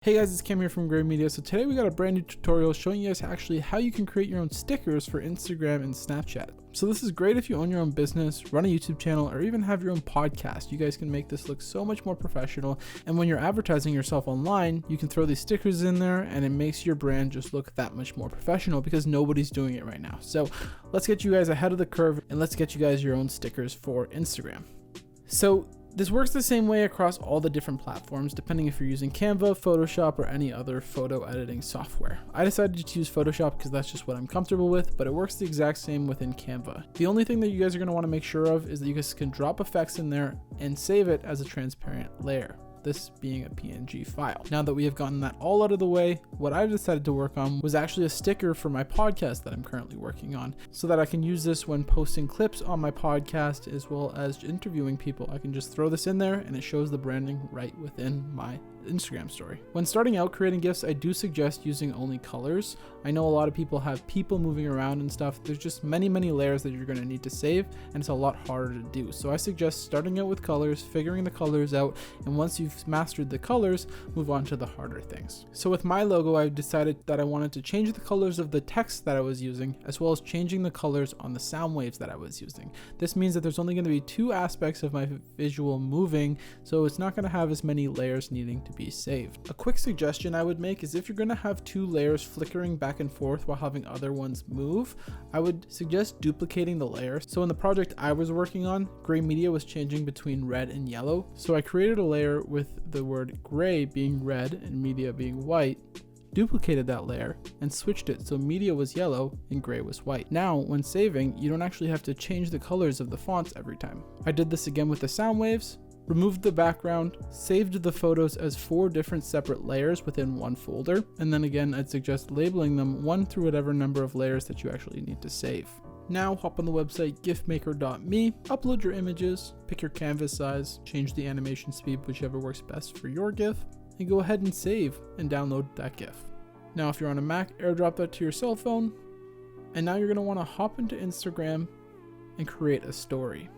Hey guys, it's Cam here from Gray Media. So today we got a brand new tutorial showing you guys actually how you can create your own stickers for Instagram and Snapchat. So this is great if you own your own business, run a YouTube channel, or even have your own podcast. You guys can make this look so much more professional. And when you're advertising yourself online, you can throw these stickers in there and it makes your brand just look that much more professional because nobody's doing it right now. So let's get you guys ahead of the curve and let's get you guys your own stickers for Instagram. So this works the same way across all the different platforms, depending if you're using Canva, Photoshop, or any other photo editing software. I decided to use Photoshop because that's just what I'm comfortable with, but it works the exact same within Canva. The only thing that you guys are going to want to make sure of is that you guys can drop effects in there and save it as a transparent layer, this being a PNG file. Now that we have gotten that all out of the way, what I decided to work on was actually a sticker for my podcast that I'm currently working on, so that I can use this when posting clips on my podcast as well as interviewing people. I can just throw this in there and it shows the branding right within my Instagram story. When starting out creating GIFs, I do suggest using only colors. I know a lot of people have people moving around and stuff. There's just many layers that you're going to need to save, and it's a lot harder to do. So I suggest starting out with colors, figuring the colors out, and once you've mastered the colors, move on to the harder things. So with my logo, I've decided that I wanted to change the colors of the text that I was using, as well as changing the colors on the sound waves that I was using. This means that there's only going to be two aspects of my visual moving, so it's not going to have as many layers needing to be saved. A quick suggestion I would make is if you're going to have two layers flickering back and forth while having other ones move, I would suggest duplicating the layer. So in the project I was working on, Gray Media was changing between red and yellow. So I created a layer with the word gray being red and media being white, duplicated that layer and switched it so media was yellow and gray was white. Now when saving, you don't actually have to change the colors of the fonts every time. I did this again with the sound waves, removed the background, saved the photos as 4 different separate layers within one folder, and then again I'd suggest labeling them 1 through whatever number of layers that you actually need to save. Now hop on the website gifmaker.me, upload your images, pick your canvas size, change the animation speed, whichever works best for your GIF, and go ahead and save and download that GIF. Now if you're on a Mac, airdrop that to your cell phone, and now you're going to want to hop into Instagram and create a story.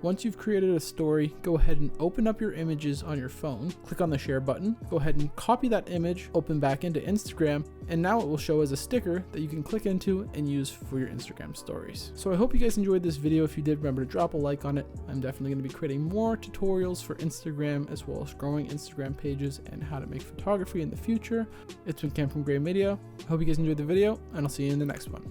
Once you've created a story, go ahead and open up your images on your phone, click on the share button, go ahead and copy that image, open back into Instagram, and now it will show as a sticker that you can click into and use for your Instagram stories. So I hope you guys enjoyed this video. If you did, remember to drop a like on it. I'm definitely going to be creating more tutorials for Instagram as well as growing Instagram pages and how to make photography in the future. It's been Cam from Gray Media. I hope you guys enjoyed the video, and I'll see you in the next one.